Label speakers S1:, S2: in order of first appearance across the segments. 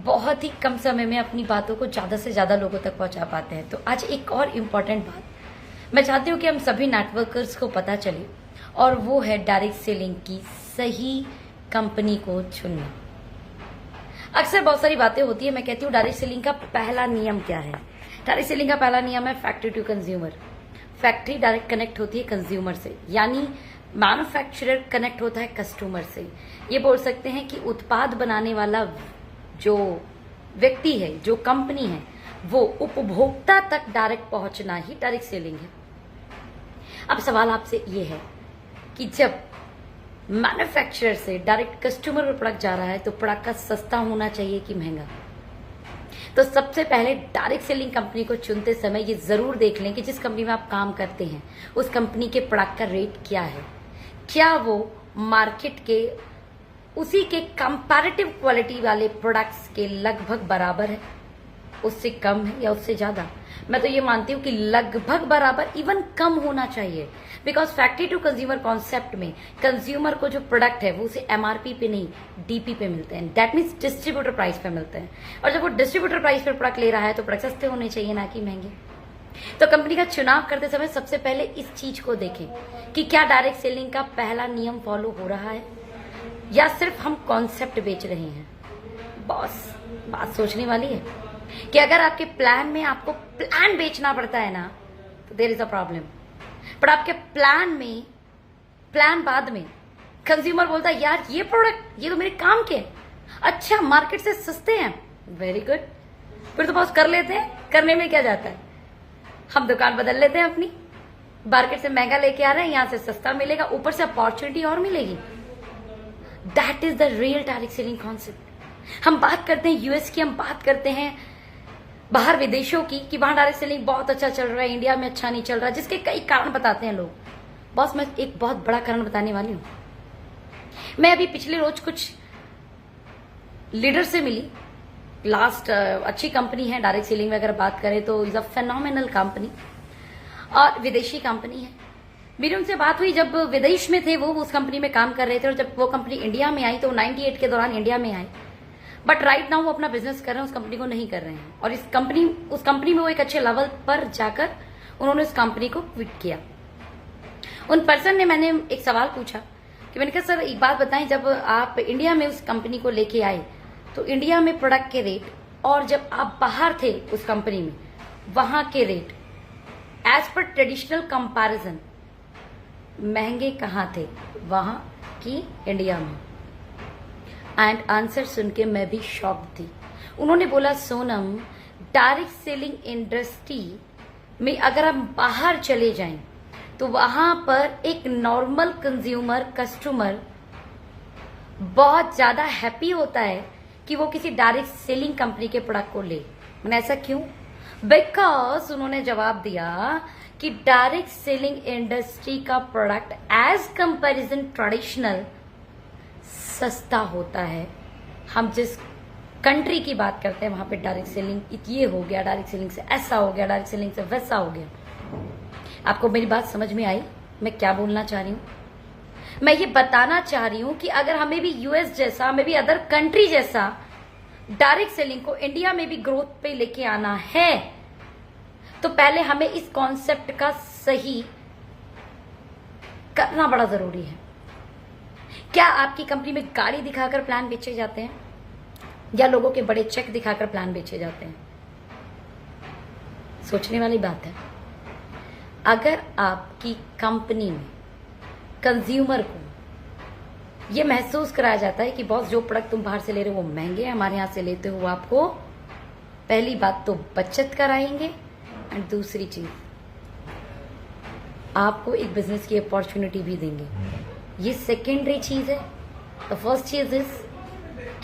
S1: बहुत ही कम समय में अपनी बातों को ज़्यादा से ज़्यादा लोगों तक पहुंचा पाते हैं। तो आज एक और इम्पॉर्टेंट बात मैं चाहती हूँ कि हम सभी नेटवर्कर्स को पता चले, और वो है डायरेक्ट सेलिंग की सही कंपनी को चुनना। अक्सर बहुत सारी बातें होती है, मैं कहती हूँ डायरेक्ट सेलिंग का पहला नियम क्या है। डायरेक्ट सेलिंग का पहला नियम है factory to consumer. Factory direct connect होती है कंज्यूमर से, यानी मैन्युफैक्चरर कनेक्ट होता है कस्टमर से। ये बोल सकते हैं कि उत्पाद बनाने वाला जो व्यक्ति है, जो कंपनी है, वो उपभोक्ता तक डायरेक्ट पहुंचना ही डायरेक्ट सेलिंग है। अब सवाल आपसे ये है कि जब मैन्युफैक्चरर से डायरेक्ट कस्टमर पर प्रोडक्ट जा रहा है तो प्रोडक्ट का सस्ता होना चाहिए कि महंगा। तो सबसे पहले डायरेक्ट सेलिंग कंपनी को चुनते समय ये जरूर देख लें कि जिस कंपनी में आप काम करते हैं उस कंपनी के प्रोडक्ट का रेट क्या है। क्या वो मार्केट के उसी के कंपैरेटिव क्वालिटी वाले प्रोडक्ट्स के लगभग बराबर है, उससे कम है या उससे ज्यादा। मैं तो ये मानती हूँ कि लगभग बराबर, इवन कम होना चाहिए। Because factory to consumer concept में कंज्यूमर को जो प्रोडक्ट है वो उसे एमआरपी पे नहीं डीपी पे मिलते हैं। दैट मीन्स डिस्ट्रीब्यूटर प्राइस पे मिलते हैं, और जब वो डिस्ट्रीब्यूटर प्राइस पे प्रोडक्ट ले रहा है तो प्रोडक्ट सस्ते होने चाहिए, ना कि महंगे। तो कंपनी का चुनाव करते समय सबसे पहले इस चीज को देखें कि क्या डायरेक्ट सेलिंग का पहला नियम फॉलो हो रहा है या सिर्फ हम कॉन्सेप्ट बेच रहे हैं। बॉस, बात सोचने वाली है कि अगर आपके प्लान में आपको प्लान बेचना पड़ता है ना तो देयर इज अ प्रॉब्लम। पर आपके प्लान बाद में कंज्यूमर बोलता है यार ये प्रोडक्ट ये तो मेरे काम के हैं, अच्छा मार्केट से सस्ते हैं, वेरी गुड, फिर तो बॉस कर लेते हैं। करने में क्या जाता है, हम दुकान बदल लेते हैं अपनी, मार्केट से महंगा लेके आ रहे हैं, यहां से सस्ता मिलेगा, ऊपर से अपॉर्चुनिटी और मिलेगी। That is the real direct selling concept. हम बात करते हैं यूएस की, हम बात करते हैं बाहर विदेशों की कि वहां डायरेक्ट सेलिंग बहुत अच्छा चल रहा है, इंडिया में अच्छा नहीं चल रहा, जिसके कई कारण बताते हैं लोग। बॉस, मैं एक बहुत बड़ा कारण बताने वाली हूं। मैं अभी पिछले रोज कुछ लीडर से मिली। लास्ट अच्छी कंपनी है डायरेक्ट सेलिंग में, अगर बात करें तो इज अ फेनोमेनल कंपनी, और विदेशी कंपनी है। मेरी उनसे बात हुई जब विदेश में थे वो उस कंपनी में काम कर रहे थे, और जब वो कंपनी इंडिया में आई तो 98 के दौरान इंडिया में आए। बट राइट नाउ वो अपना बिजनेस कर रहे हैं, उस कंपनी को नहीं कर रहे हैं, और उस कंपनी में वो एक अच्छे लेवल पर जाकर उन्होंने उस कंपनी को क्विट किया। उन पर्सन ने, मैंने एक सवाल पूछा कि मैंने कहा सर एक बात बताएं, जब आप इंडिया में उस कंपनी को लेके आए तो इंडिया में प्रोडक्ट के रेट और जब आप बाहर थे उस कंपनी में वहां के rate as per traditional comparison महंगे कहाँ थे, वहां की इंडिया में? एंड आंसर सुन के मैं भी शॉक्ड थी। उन्होंने बोला सोनम, डायरेक्ट सेलिंग इंडस्ट्री में अगर हम बाहर चले जाएं तो वहां पर एक नॉर्मल कंज्यूमर कस्टमर बहुत ज्यादा हैप्पी होता है कि वो किसी डायरेक्ट सेलिंग कंपनी के प्रोडक्ट को ले। मैंने ऐसा क्यों? बिकॉज उन्होंने जवाब दिया कि डायरेक्ट सेलिंग इंडस्ट्री का प्रोडक्ट एज कंपैरिजन ट्रेडिशनल सस्ता होता है। हम जिस कंट्री की बात करते हैं वहां पे डायरेक्ट सेलिंग ये हो गया, डायरेक्ट सेलिंग से ऐसा हो गया, डायरेक्ट सेलिंग से वैसा हो गया। आपको मेरी बात समझ में आई मैं क्या बोलना चाह रही हूं? मैं ये बताना चाह रही हूं कि अगर हमें भी यूएस जैसा, हमें भी अदर कंट्री जैसा डायरेक्ट सेलिंग को इंडिया में भी ग्रोथ पे लेके आना है तो पहले हमें इस कॉन्सेप्ट का सही करना बड़ा जरूरी है। क्या आपकी कंपनी में गाड़ी दिखाकर प्लान बेचे जाते हैं या लोगों के बड़े चेक दिखाकर प्लान बेचे जाते हैं? सोचने वाली बात है। अगर आपकी कंपनी में कंज्यूमर को यह महसूस कराया जाता है कि बॉस जो प्रोडक्ट तुम बाहर से ले रहे हो वो महंगे हैं, हमारे यहां से लेते हो, वो आपको पहली बात तो बचत कराएंगे, एंड दूसरी चीज आपको एक बिजनेस की अपॉर्चुनिटी भी देंगे। ये सेकेंडरी चीज है। द फर्स्ट चीज इज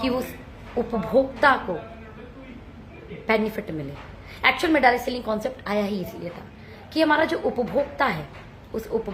S1: कि उस उपभोक्ता को बेनिफिट मिले। एक्चुअल में डायरेक्ट सेलिंग कॉन्सेप्ट आया ही इसलिए था कि हमारा जो उपभोक्ता है उस